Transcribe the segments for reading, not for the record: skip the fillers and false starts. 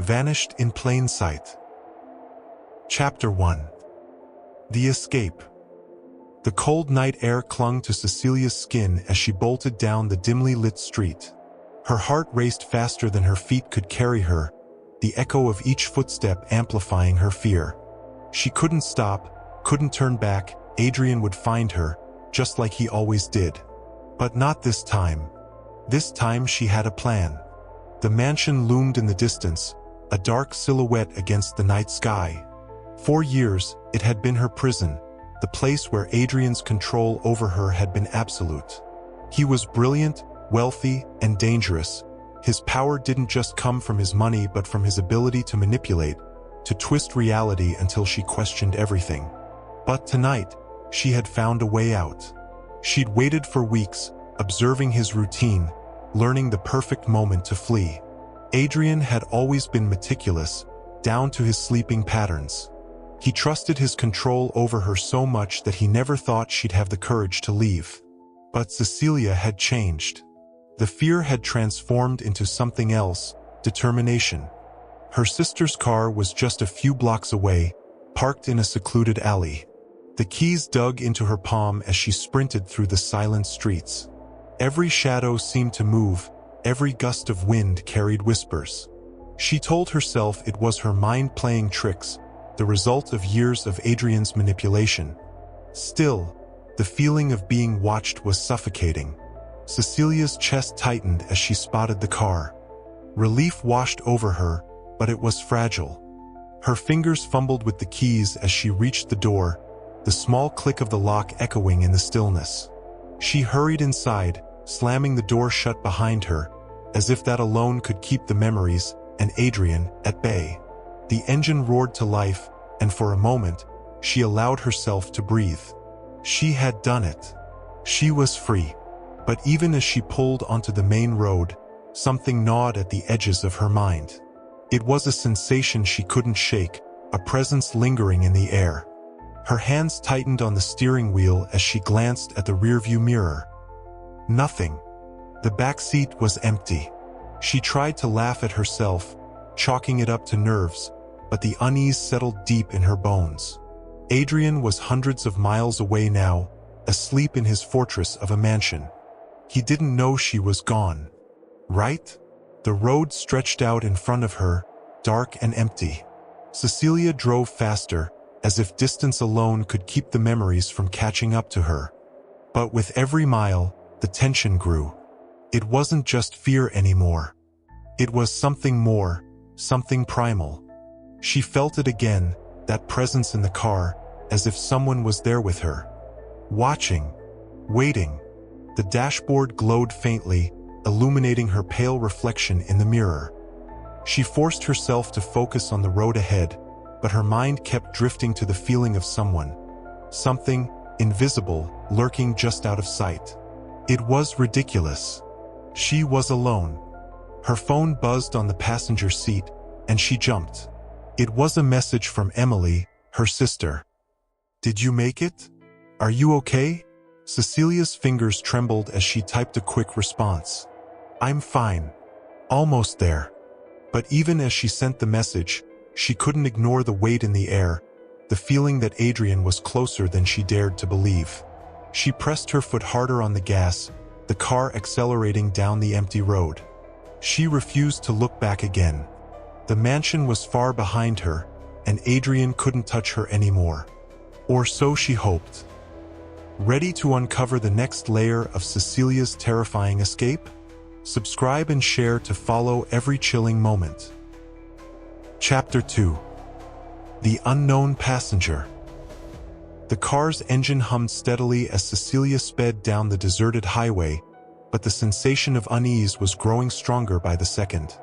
vanished in plain sight. Chapter 1. The Escape. The cold night air clung to Cecilia's skin as she bolted down the dimly lit street. Her heart raced faster than her feet could carry her, the echo of each footstep amplifying her fear. She couldn't stop, couldn't turn back. Adrian would find her, just like he always did. But not this time. This time she had a plan. The mansion loomed in the distance, a dark silhouette against the night sky. For years, it had been her prison, the place where Adrian's control over her had been absolute. He was brilliant, wealthy, and dangerous. His power didn't just come from his money but from his ability to manipulate, to twist reality until she questioned everything. But tonight, she had found a way out. She'd waited for weeks, observing his routine, learning the perfect moment to flee. Adrian had always been meticulous, down to his sleeping patterns. He trusted his control over her so much that he never thought she'd have the courage to leave. But Cecilia had changed. The fear had transformed into something else, determination. Her sister's car was just a few blocks away, parked in a secluded alley. The keys dug into her palm as she sprinted through the silent streets. Every shadow seemed to move, every gust of wind carried whispers. She told herself it was her mind playing tricks, the result of years of Adrian's manipulation. Still, the feeling of being watched was suffocating. Cecilia's chest tightened as she spotted the car. Relief washed over her, but it was fragile. Her fingers fumbled with the keys as she reached the door, the small click of the lock echoing in the stillness. She hurried inside, slamming the door shut behind her, as if that alone could keep the memories and Adrian at bay. The engine roared to life, and for a moment, she allowed herself to breathe. She had done it. She was free. But even as she pulled onto the main road, something gnawed at the edges of her mind. It was a sensation she couldn't shake, a presence lingering in the air. Her hands tightened on the steering wheel as she glanced at the rearview mirror. Nothing. The back seat was empty. She tried to laugh at herself, chalking it up to nerves, but the unease settled deep in her bones. Adrian was hundreds of miles away now, asleep in his fortress of a mansion. He didn't know she was gone. Right? The road stretched out in front of her, dark and empty. Cecilia drove faster, as if distance alone could keep the memories from catching up to her. But with every mile, the tension grew. It wasn't just fear anymore. It was something more, something primal. She felt it again, that presence in the car, as if someone was there with her. Watching. Waiting. The dashboard glowed faintly, illuminating her pale reflection in the mirror. She forced herself to focus on the road ahead, but her mind kept drifting to the feeling of someone. Something, invisible, lurking just out of sight. It was ridiculous. She was alone. Her phone buzzed on the passenger seat, and she jumped. It was a message from Emily, her sister. "Did you make it? Are you okay?" Cecilia's fingers trembled as she typed a quick response. "I'm fine. Almost there." But even as she sent the message, she couldn't ignore the weight in the air, the feeling that Adrian was closer than she dared to believe. She pressed her foot harder on the gas, the car accelerating down the empty road. She refused to look back again. The mansion was far behind her, and Adrian couldn't touch her anymore. Or so she hoped. Ready to uncover the next layer of Cecilia's terrifying escape? Subscribe and share to follow every chilling moment. Chapter 2. The Unknown Passenger. The car's engine hummed steadily as Cecilia sped down the deserted highway, but the sensation of unease was growing stronger by the second.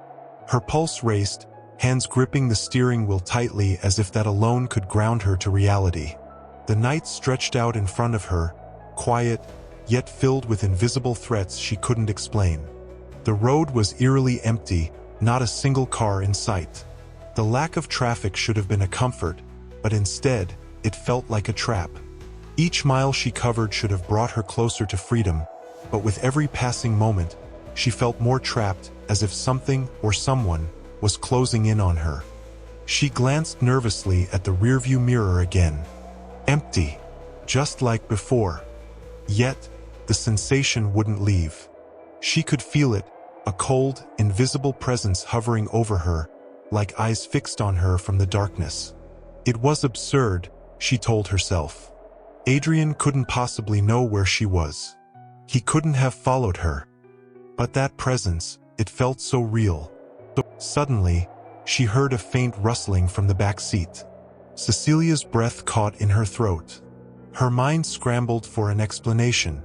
Her pulse raced, hands gripping the steering wheel tightly as if that alone could ground her to reality. The night stretched out in front of her, quiet, yet filled with invisible threats she couldn't explain. The road was eerily empty, not a single car in sight. The lack of traffic should have been a comfort, but instead, it felt like a trap. Each mile she covered should have brought her closer to freedom, but with every passing moment, she felt more trapped, as if something or someone was closing in on her. She glanced nervously at the rearview mirror again. Empty, just like before. Yet, the sensation wouldn't leave. She could feel it, a cold, invisible presence hovering over her, like eyes fixed on her from the darkness. It was absurd, she told herself. Adrian couldn't possibly know where she was. He couldn't have followed her. But that presence, it felt so real. Suddenly, she heard a faint rustling from the back seat. Cecilia's breath caught in her throat. Her mind scrambled for an explanation.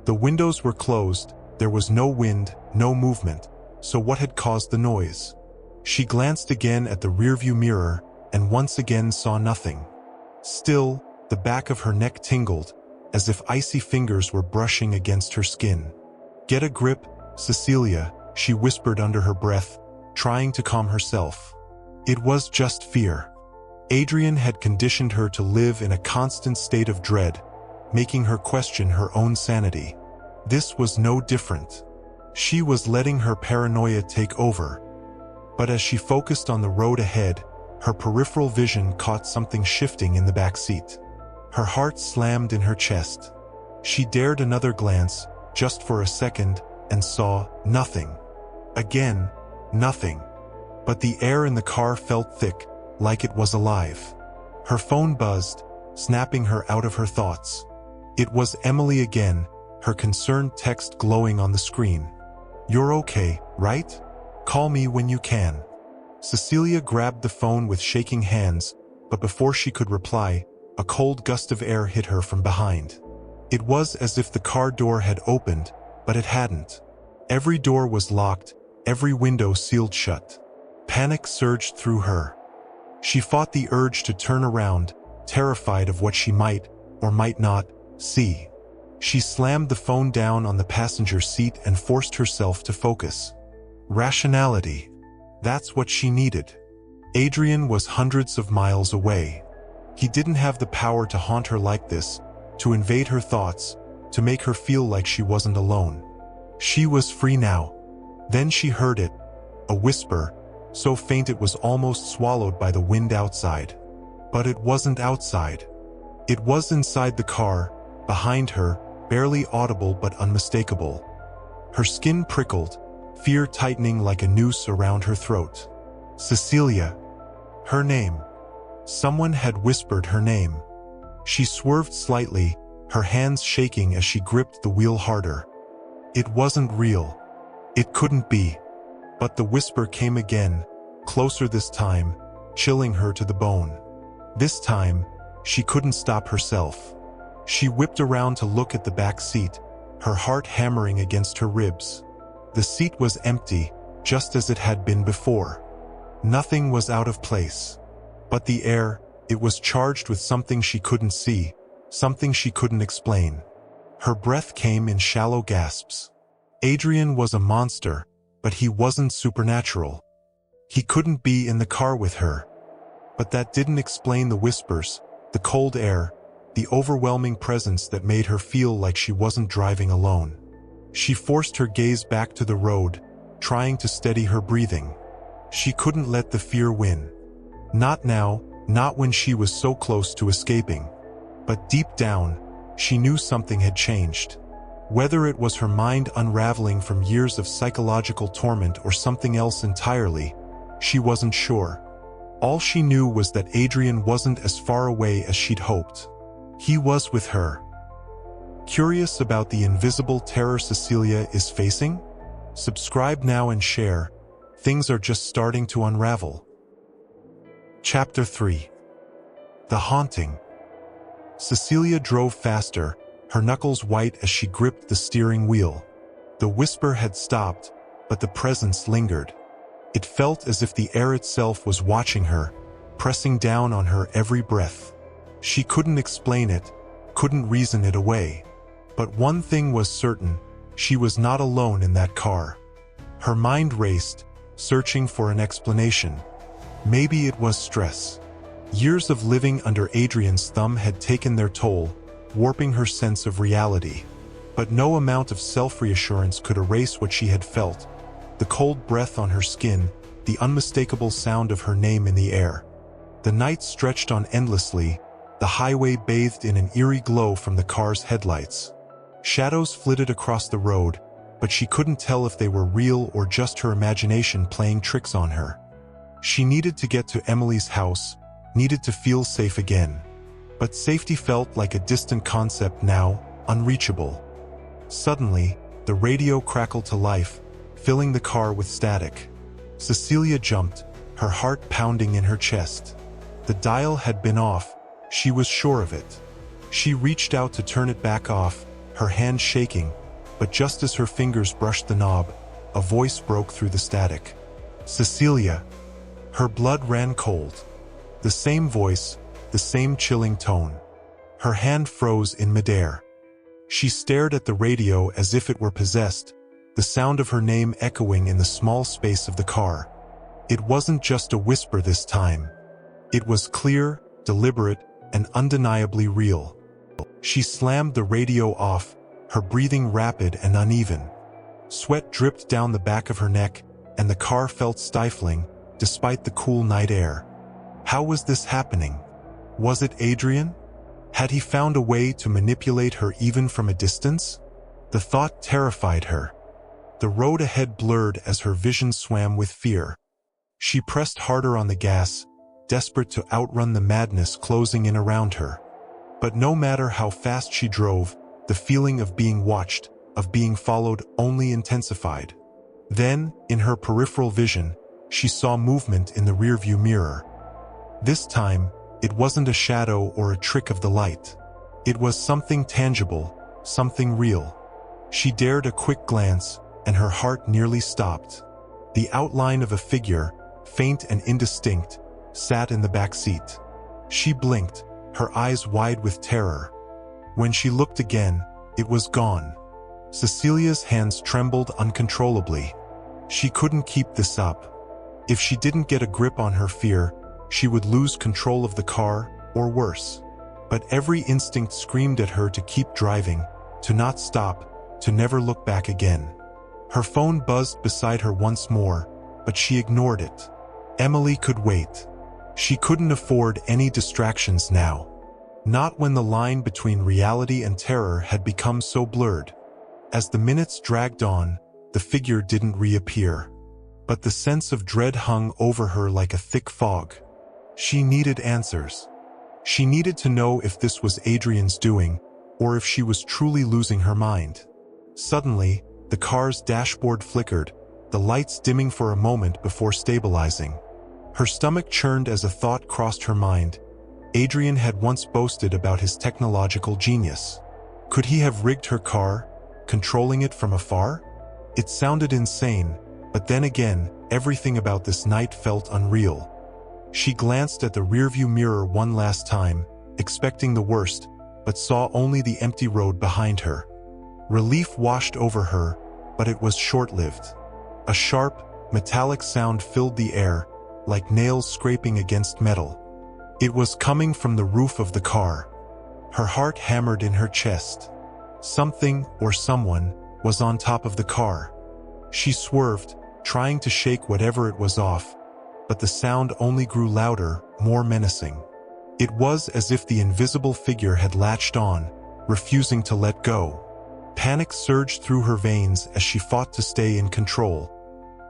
The windows were closed, there was no wind, no movement, so what had caused the noise? She glanced again at the rearview mirror, and once again saw nothing. Still, the back of her neck tingled, as if icy fingers were brushing against her skin. "Get a grip, Cecilia," she whispered under her breath, trying to calm herself. It was just fear. Adrian had conditioned her to live in a constant state of dread, making her question her own sanity. This was no different. She was letting her paranoia take over. But as she focused on the road ahead, her peripheral vision caught something shifting in the back seat. Her heart slammed in her chest. She dared another glance, just for a second, and saw nothing. Again, nothing. But the air in the car felt thick, like it was alive. Her phone buzzed, snapping her out of her thoughts. It was Emily again, her concerned text glowing on the screen. "You're okay, right? Call me when you can." Cecilia grabbed the phone with shaking hands, but before she could reply, a cold gust of air hit her from behind. It was as if the car door had opened, but it hadn't. Every door was locked, every window sealed shut. Panic surged through her. She fought the urge to turn around, terrified of what she might, or might not, see. She slammed the phone down on the passenger seat and forced herself to focus. Rationality. That's what she needed. Adrian was hundreds of miles away. He didn't have the power to haunt her like this, to invade her thoughts, to make her feel like she wasn't alone. She was free now. Then she heard it, a whisper, so faint it was almost swallowed by the wind outside. But it wasn't outside. It was inside the car, behind her, barely audible but unmistakable. Her skin prickled, fear tightening like a noose around her throat. Cecilia. Her name. Someone had whispered her name. She swerved slightly, her hands shaking as she gripped the wheel harder. It wasn't real. It couldn't be. But the whisper came again, closer this time, chilling her to the bone. This time, she couldn't stop herself. She whipped around to look at the back seat, her heart hammering against her ribs. The seat was empty, just as it had been before. Nothing was out of place. But the air, it was charged with something she couldn't see, something she couldn't explain. Her breath came in shallow gasps. Adrian was a monster, but he wasn't supernatural. He couldn't be in the car with her. But that didn't explain the whispers, the cold air, the overwhelming presence that made her feel like she wasn't driving alone. She forced her gaze back to the road, trying to steady her breathing. She couldn't let the fear win. Not now, not when she was so close to escaping. But deep down, she knew something had changed. Whether it was her mind unraveling from years of psychological torment or something else entirely, she wasn't sure. All she knew was that Adrian wasn't as far away as she'd hoped. He was with her. Curious about the invisible terror Cecilia is facing? Subscribe now and share. Things are just starting to unravel. Chapter 3. The Haunting. Cecilia drove faster, her knuckles white as she gripped the steering wheel. The whisper had stopped, but the presence lingered. It felt as if the air itself was watching her, pressing down on her every breath. She couldn't explain it, couldn't reason it away. But one thing was certain, she was not alone in that car. Her mind raced, searching for an explanation. Maybe it was stress. Years of living under Adrian's thumb had taken their toll, warping her sense of reality. But no amount of self-reassurance could erase what she had felt. The cold breath on her skin, the unmistakable sound of her name in the air. The night stretched on endlessly, the highway bathed in an eerie glow from the car's headlights. Shadows flitted across the road, but she couldn't tell if they were real or just her imagination playing tricks on her. She needed to get to Emily's house, needed to feel safe again. But safety felt like a distant concept now, unreachable. Suddenly, the radio crackled to life, filling the car with static. Cecilia jumped, her heart pounding in her chest. The dial had been off, she was sure of it. She reached out to turn it back off, her hand shaking, but just as her fingers brushed the knob, a voice broke through the static. "Cecilia." Her blood ran cold. The same voice, the same chilling tone. Her hand froze in midair. She stared at the radio as if it were possessed, the sound of her name echoing in the small space of the car. It wasn't just a whisper this time. It was clear, deliberate, and undeniably real. She slammed the radio off, her breathing rapid and uneven. Sweat dripped down the back of her neck, and the car felt stifling, despite the cool night air. How was this happening? Was it Adrian? Had he found a way to manipulate her even from a distance? The thought terrified her. The road ahead blurred as her vision swam with fear. She pressed harder on the gas, desperate to outrun the madness closing in around her. But no matter how fast she drove, the feeling of being watched, of being followed, only intensified. Then, in her peripheral vision, she saw movement in the rearview mirror. This time, it wasn't a shadow or a trick of the light. It was something tangible, something real. She dared a quick glance, and her heart nearly stopped. The outline of a figure, faint and indistinct, sat in the back seat. She blinked, her eyes wide with terror. When she looked again, it was gone. Cecilia's hands trembled uncontrollably. She couldn't keep this up. If she didn't get a grip on her fear, she would lose control of the car, or worse. But every instinct screamed at her to keep driving, to not stop, to never look back again. Her phone buzzed beside her once more, but she ignored it. Emily could wait. She couldn't afford any distractions now. Not when the line between reality and terror had become so blurred. As the minutes dragged on, the figure didn't reappear. But the sense of dread hung over her like a thick fog. She needed answers. She needed to know if this was Adrian's doing, or if she was truly losing her mind. Suddenly, the car's dashboard flickered, the lights dimming for a moment before stabilizing. Her stomach churned as a thought crossed her mind. Adrian had once boasted about his technological genius. Could he have rigged her car, controlling it from afar? It sounded insane, but then again, everything about this night felt unreal. She glanced at the rearview mirror one last time, expecting the worst, but saw only the empty road behind her. Relief washed over her, but it was short-lived. A sharp, metallic sound filled the air, like nails scraping against metal. It was coming from the roof of the car. Her heart hammered in her chest. Something, or someone, was on top of the car. She swerved, trying to shake whatever it was off, but the sound only grew louder, more menacing. It was as if the invisible figure had latched on, refusing to let go. Panic surged through her veins as she fought to stay in control.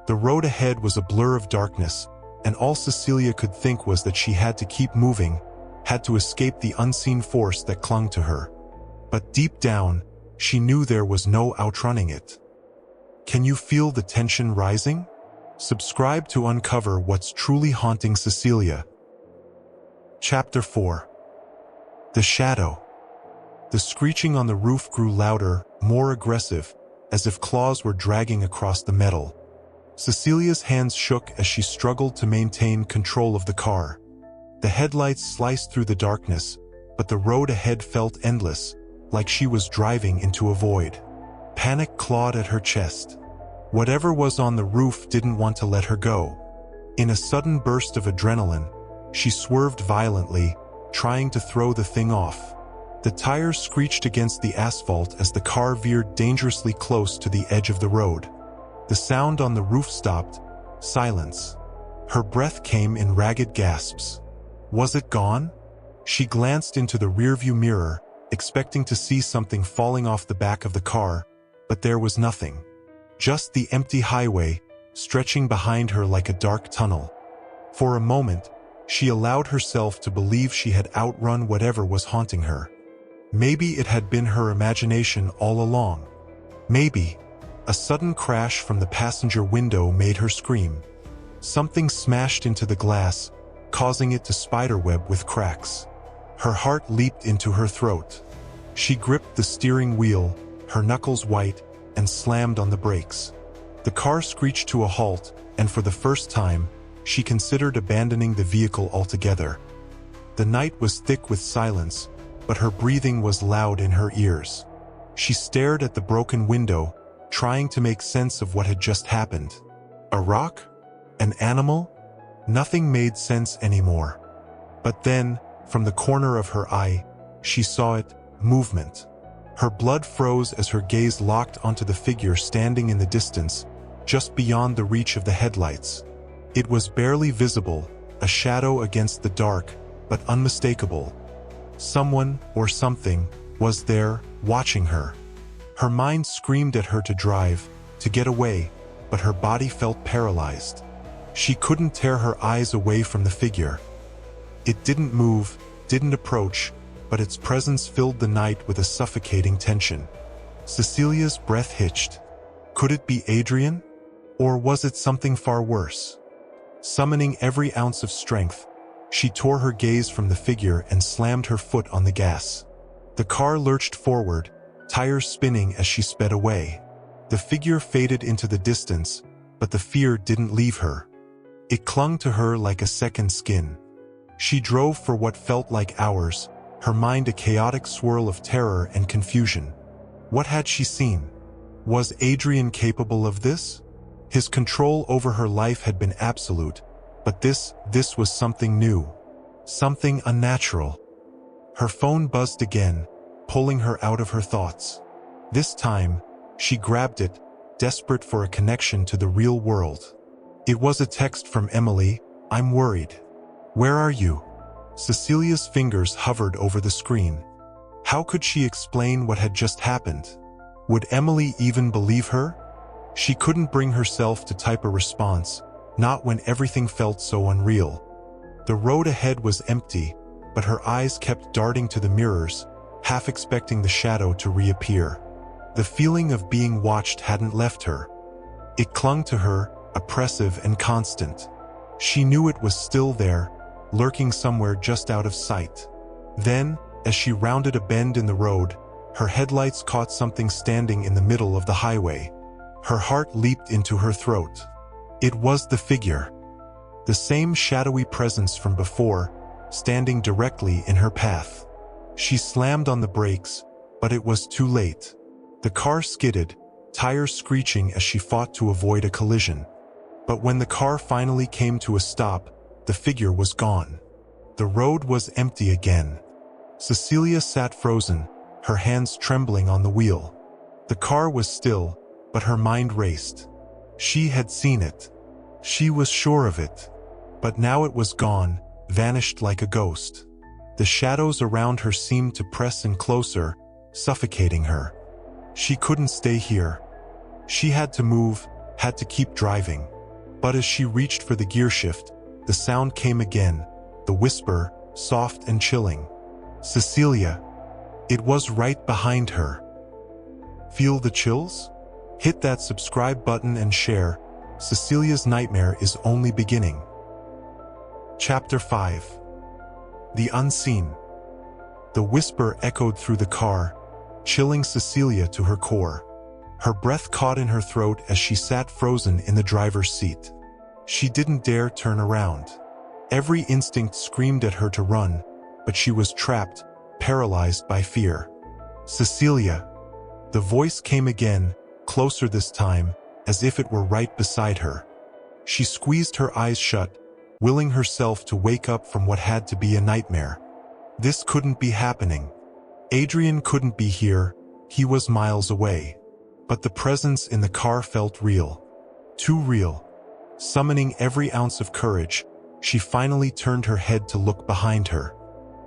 The road ahead was a blur of darkness, and all Cecilia could think was that she had to keep moving, had to escape the unseen force that clung to her. But deep down, she knew there was no outrunning it. Can you feel the tension rising? Subscribe to uncover what's truly haunting Cecilia. Chapter 4. The Shadow. The screeching on the roof grew louder, more aggressive, as if claws were dragging across the metal. Cecilia's hands shook as she struggled to maintain control of the car. The headlights sliced through the darkness, but the road ahead felt endless, like she was driving into a void. Panic clawed at her chest. Whatever was on the roof didn't want to let her go. In a sudden burst of adrenaline, she swerved violently, trying to throw the thing off. The tires screeched against the asphalt as the car veered dangerously close to the edge of the road. The sound on the roof stopped. Silence. Her breath came in ragged gasps. Was it gone? She glanced into the rearview mirror, expecting to see something falling off the back of the car, but there was nothing. Just the empty highway, stretching behind her like a dark tunnel. For a moment, she allowed herself to believe she had outrun whatever was haunting her. Maybe it had been her imagination all along. Maybe. A sudden crash from the passenger window made her scream. Something smashed into the glass, causing it to spiderweb with cracks. Her heart leaped into her throat. She gripped the steering wheel, her knuckles white, and slammed on the brakes. The car screeched to a halt, and for the first time, she considered abandoning the vehicle altogether. The night was thick with silence, but her breathing was loud in her ears. She stared at the broken window, trying to make sense of what had just happened. A rock? An animal? Nothing made sense anymore. But then, from the corner of her eye, she saw it, movement. Her blood froze as her gaze locked onto the figure standing in the distance, just beyond the reach of the headlights. It was barely visible, a shadow against the dark, but unmistakable. Someone, or something, was there, watching her. Her mind screamed at her to drive, to get away, but her body felt paralyzed. She couldn't tear her eyes away from the figure. It didn't move, didn't approach, but its presence filled the night with a suffocating tension. Cecilia's breath hitched. Could it be Adrian? Or was it something far worse? Summoning every ounce of strength, she tore her gaze from the figure and slammed her foot on the gas. The car lurched forward, tires spinning as she sped away. The figure faded into the distance, but the fear didn't leave her. It clung to her like a second skin. She drove for what felt like hours, her mind a chaotic swirl of terror and confusion. What had she seen? Was Adrian capable of this? His control over her life had been absolute, but this was something new. Something unnatural. Her phone buzzed again, pulling her out of her thoughts. This time, she grabbed it, desperate for a connection to the real world. It was a text from Emily. "I'm worried. Where are you?" Cecilia's fingers hovered over the screen. How could she explain what had just happened? Would Emily even believe her? She couldn't bring herself to type a response, not when everything felt so unreal. The road ahead was empty, but her eyes kept darting to the mirrors, half expecting the shadow to reappear. The feeling of being watched hadn't left her. It clung to her, oppressive and constant. She knew it was still there, lurking somewhere just out of sight. Then, as she rounded a bend in the road, her headlights caught something standing in the middle of the highway. Her heart leaped into her throat. It was the figure. The same shadowy presence from before, standing directly in her path. She slammed on the brakes, but it was too late. The car skidded, tires screeching as she fought to avoid a collision. But when the car finally came to a stop, the figure was gone. The road was empty again. Cecilia sat frozen, her hands trembling on the wheel. The car was still, but her mind raced. She had seen it. She was sure of it. But now it was gone, vanished like a ghost. The shadows around her seemed to press in closer, suffocating her. She couldn't stay here. She had to move, had to keep driving. But as she reached for the gear shift, the sound came again, the whisper, soft and chilling. "Cecilia." It was right behind her. Feel the chills? Hit that subscribe button and share. Cecilia's nightmare is only beginning. Chapter 5. The Unseen. The whisper echoed through the car, chilling Cecilia to her core. Her breath caught in her throat as she sat frozen in the driver's seat. She didn't dare turn around. Every instinct screamed at her to run, but she was trapped, paralyzed by fear. "Cecilia." The voice came again, closer this time, as if it were right beside her. She squeezed her eyes shut, willing herself to wake up from what had to be a nightmare. This couldn't be happening. Adrian couldn't be here, he was miles away. But the presence in the car felt real. Too real. Summoning every ounce of courage, she finally turned her head to look behind her.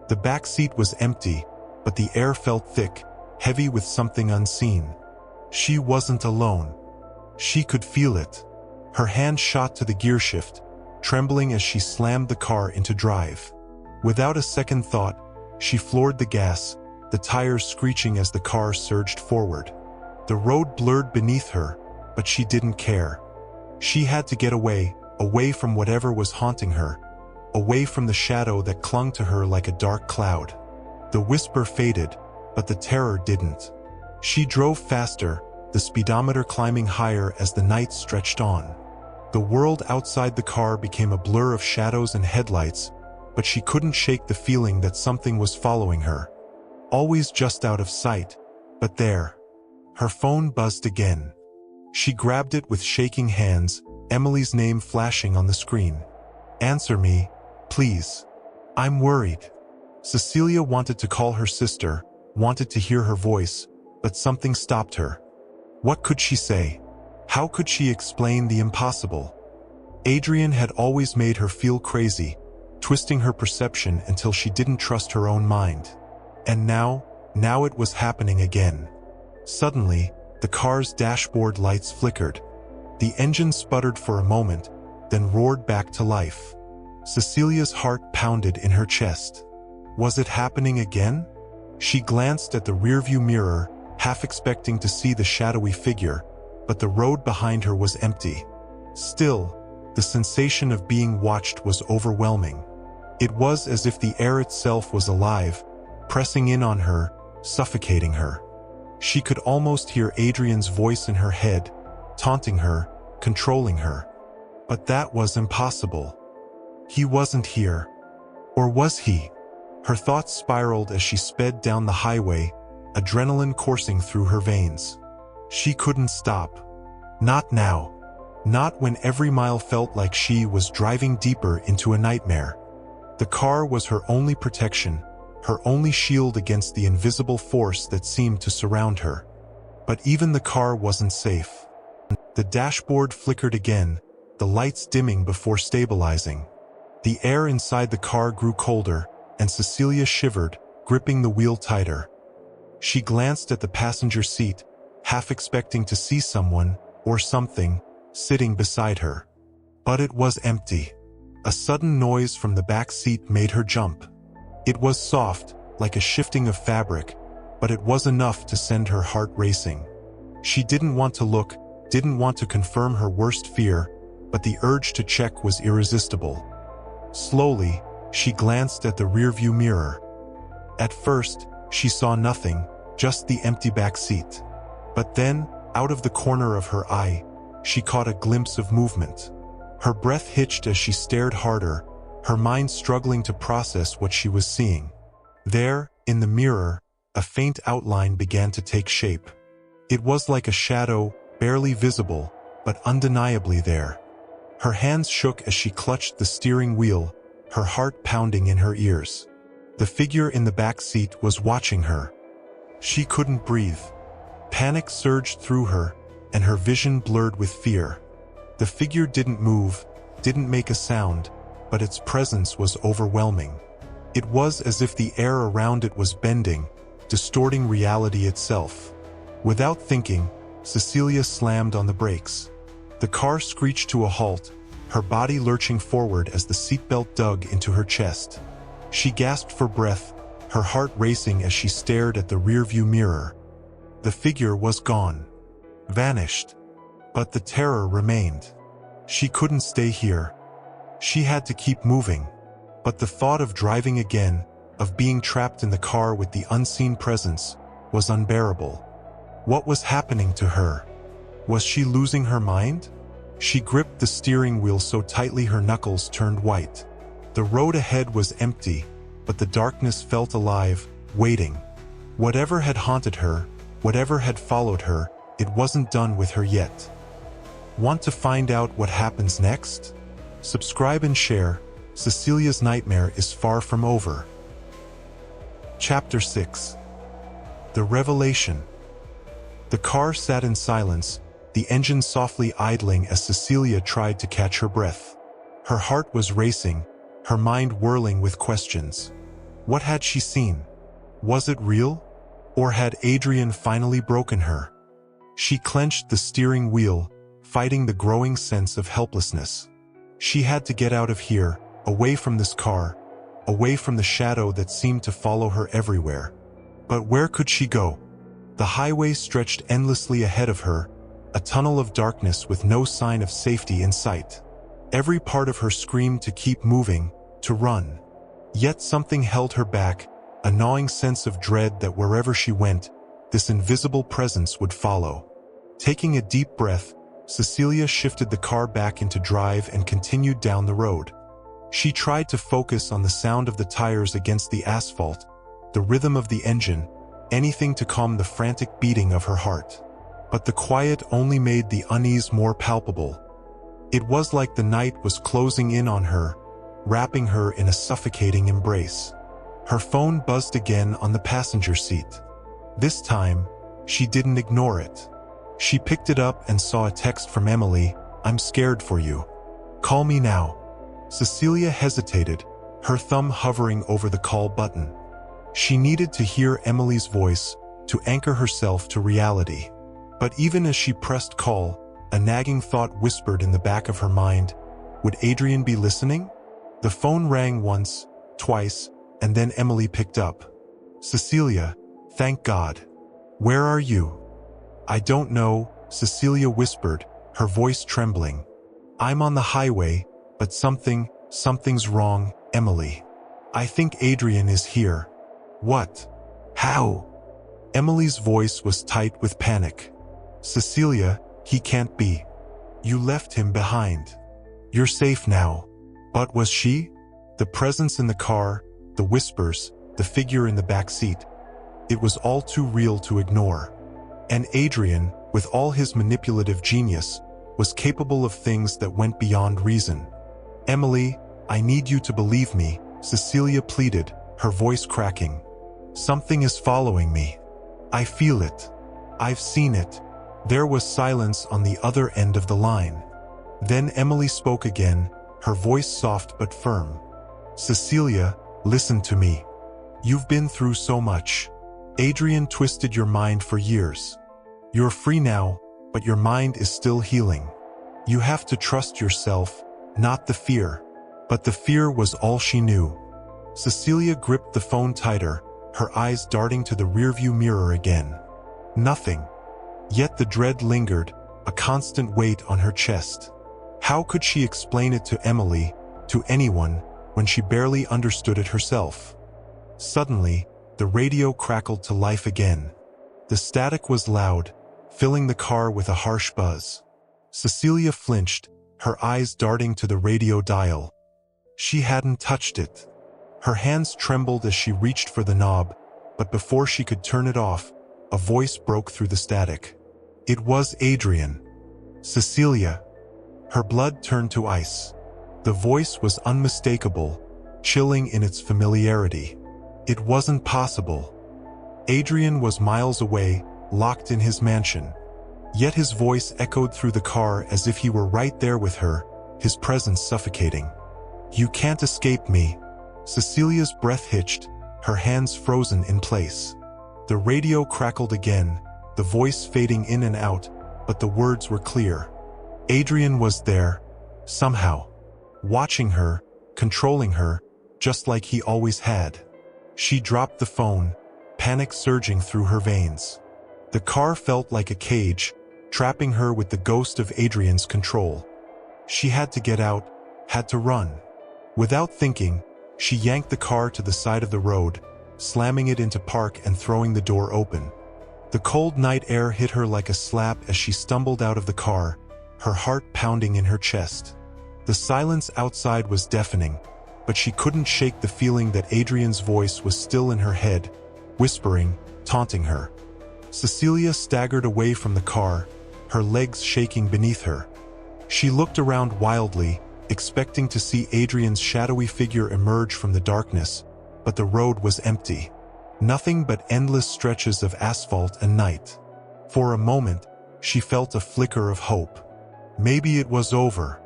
The back seat was empty, but the air felt thick, heavy with something unseen. She wasn't alone. She could feel it. Her hand shot to the gearshift, trembling as she slammed the car into drive. Without a second thought, she floored the gas, the tires screeching as the car surged forward. The road blurred beneath her, but she didn't care. She had to get away, away from whatever was haunting her, away from the shadow that clung to her like a dark cloud. The whisper faded, but the terror didn't. She drove faster, the speedometer climbing higher as the night stretched on. The world outside the car became a blur of shadows and headlights, but she couldn't shake the feeling that something was following her. Always just out of sight, but there. Her phone buzzed again. She grabbed it with shaking hands, Emily's name flashing on the screen. "Answer me, please. I'm worried." Cecilia wanted to call her sister, wanted to hear her voice, but something stopped her. What could she say? How could she explain the impossible? Adrian had always made her feel crazy, twisting her perception until she didn't trust her own mind. And now it was happening again. Suddenly, the car's dashboard lights flickered. The engine sputtered for a moment, then roared back to life. Cecilia's heart pounded in her chest. Was it happening again? She glanced at the rearview mirror, half expecting to see the shadowy figure, but the road behind her was empty. Still, the sensation of being watched was overwhelming. It was as if the air itself was alive, pressing in on her, suffocating her. She could almost hear Adrian's voice in her head, taunting her, controlling her. But that was impossible. He wasn't here. Or was he? Her thoughts spiraled as she sped down the highway, adrenaline coursing through her veins. She couldn't stop. Not now. Not when every mile felt like she was driving deeper into a nightmare. The car was her only protection, her only shield against the invisible force that seemed to surround her. But even the car wasn't safe. The dashboard flickered again, the lights dimming before stabilizing. The air inside the car grew colder, and Cecilia shivered, gripping the wheel tighter. She glanced at the passenger seat, half expecting to see someone, or something, sitting beside her. But it was empty. A sudden noise from the back seat made her jump. It was soft, like a shifting of fabric, but it was enough to send her heart racing. She didn't want to look, didn't want to confirm her worst fear, but the urge to check was irresistible. Slowly, she glanced at the rearview mirror. At first, she saw nothing, just the empty back seat. But then, out of the corner of her eye, she caught a glimpse of movement. Her breath hitched as she stared harder, her mind struggling to process what she was seeing. There, in the mirror, a faint outline began to take shape. It was like a shadow, barely visible, but undeniably there. Her hands shook as she clutched the steering wheel, her heart pounding in her ears. The figure in the back seat was watching her. She couldn't breathe. Panic surged through her, and her vision blurred with fear. The figure didn't move, didn't make a sound, but its presence was overwhelming. It was as if the air around it was bending, distorting reality itself. Without thinking, Cecilia slammed on the brakes. The car screeched to a halt, her body lurching forward as the seatbelt dug into her chest. She gasped for breath, her heart racing as she stared at the rearview mirror. The figure was gone. Vanished. But the terror remained. She couldn't stay here. She had to keep moving. But the thought of driving again, of being trapped in the car with the unseen presence, was unbearable. What was happening to her? Was she losing her mind? She gripped the steering wheel so tightly her knuckles turned white. The road ahead was empty, but the darkness felt alive, waiting. Whatever had haunted her, whatever had followed her, it wasn't done with her yet. Want to find out what happens next? Subscribe and share. Cecilia's nightmare is far from over. Chapter 6. The Revelation. The car sat in silence, the engine softly idling as Cecilia tried to catch her breath. Her heart was racing, her mind whirling with questions. What had she seen? Was it real? Or had Adrian finally broken her? She clenched the steering wheel, fighting the growing sense of helplessness. She had to get out of here, away from this car, away from the shadow that seemed to follow her everywhere. But where could she go? The highway stretched endlessly ahead of her, a tunnel of darkness with no sign of safety in sight. Every part of her screamed to keep moving, to run. Yet something held her back, a gnawing sense of dread that wherever she went, this invisible presence would follow. Taking a deep breath, Cecilia shifted the car back into drive and continued down the road. She tried to focus on the sound of the tires against the asphalt, the rhythm of the engine, anything to calm the frantic beating of her heart. But the quiet only made the unease more palpable. It was like the night was closing in on her, wrapping her in a suffocating embrace. Her phone buzzed again on the passenger seat. This time, she didn't ignore it. She picked it up and saw a text from Emily, "I'm scared for you. Call me now." Cecilia hesitated, her thumb hovering over the call button. She needed to hear Emily's voice, to anchor herself to reality. But even as she pressed call, a nagging thought whispered in the back of her mind, would Adrian be listening? The phone rang once, twice, and then Emily picked up. "Cecilia, thank God. Where are you?" "I don't know," Cecilia whispered, her voice trembling. "I'm on the highway, but something's wrong, Emily. I think Adrian is here." "What? How?" Emily's voice was tight with panic. "Cecilia, he can't be. You left him behind. You're safe now." But was she? The presence in the car, the whispers, the figure in the back seat. It was all too real to ignore. And Adrian, with all his manipulative genius, was capable of things that went beyond reason. "Emily, I need you to believe me," Cecilia pleaded, her voice cracking. "Something is following me. I feel it. I've seen it." There was silence on the other end of the line. Then Emily spoke again, her voice soft but firm. "Cecilia, listen to me. You've been through so much. Adrian twisted your mind for years. You're free now, but your mind is still healing. You have to trust yourself, not the fear." But the fear was all she knew. Cecilia gripped the phone tighter, her eyes darting to the rearview mirror again. Nothing. Yet the dread lingered, a constant weight on her chest. How could she explain it to Emily, to anyone, when she barely understood it herself? Suddenly, the radio crackled to life again. The static was loud, filling the car with a harsh buzz. Cecilia flinched, her eyes darting to the radio dial. She hadn't touched it. Her hands trembled as she reached for the knob, but before she could turn it off, a voice broke through the static. It was Adrian. "Cecilia." Her blood turned to ice. The voice was unmistakable, chilling in its familiarity. It wasn't possible. Adrian was miles away, locked in his mansion. Yet his voice echoed through the car as if he were right there with her, his presence suffocating. "You can't escape me." Cecilia's breath hitched, her hands frozen in place. The radio crackled again, the voice fading in and out, but the words were clear. Adrian was there, somehow, watching her, controlling her, just like he always had. She dropped the phone, panic surging through her veins. The car felt like a cage, trapping her with the ghost of Adrian's control. She had to get out, had to run. Without thinking, she yanked the car to the side of the road, slamming it into park and throwing the door open. The cold night air hit her like a slap as she stumbled out of the car, her heart pounding in her chest. The silence outside was deafening, but she couldn't shake the feeling that Adrian's voice was still in her head, whispering, taunting her. Cecilia staggered away from the car, her legs shaking beneath her. She looked around wildly, expecting to see Adrian's shadowy figure emerge from the darkness, but the road was empty. Nothing but endless stretches of asphalt and night. For a moment, she felt a flicker of hope. Maybe it was over.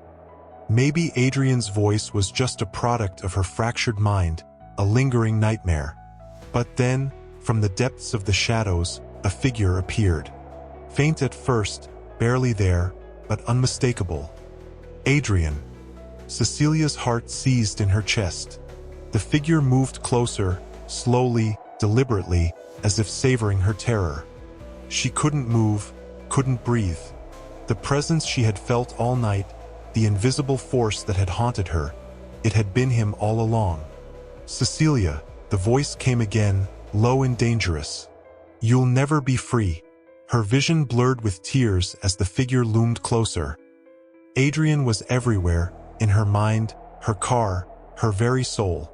Maybe Adrian's voice was just a product of her fractured mind, a lingering nightmare. But then, from the depths of the shadows, a figure appeared. Faint at first, barely there, but unmistakable. Adrian. Cecilia's heart seized in her chest. The figure moved closer, slowly, deliberately, as if savoring her terror. She couldn't move, couldn't breathe. The presence she had felt all night, the invisible force that had haunted her, it had been him all along. Cecilia, the voice came again, low and dangerous. You'll never be free. Her vision blurred with tears as the figure loomed closer. Adrian was everywhere, in her mind, her car, her very soul.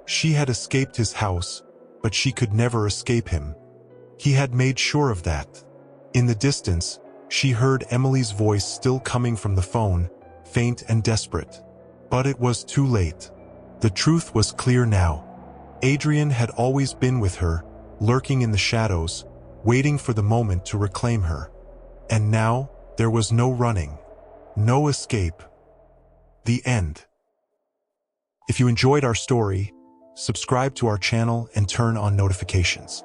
She had escaped his house, but she could never escape him. He had made sure of that. In the distance, she heard Emily's voice still coming from the phone, faint and desperate. But it was too late. The truth was clear now. Adrian had always been with her, lurking in the shadows, waiting for the moment to reclaim her. And now, there was no running. No escape. The end. If you enjoyed our story, subscribe to our channel and turn on notifications.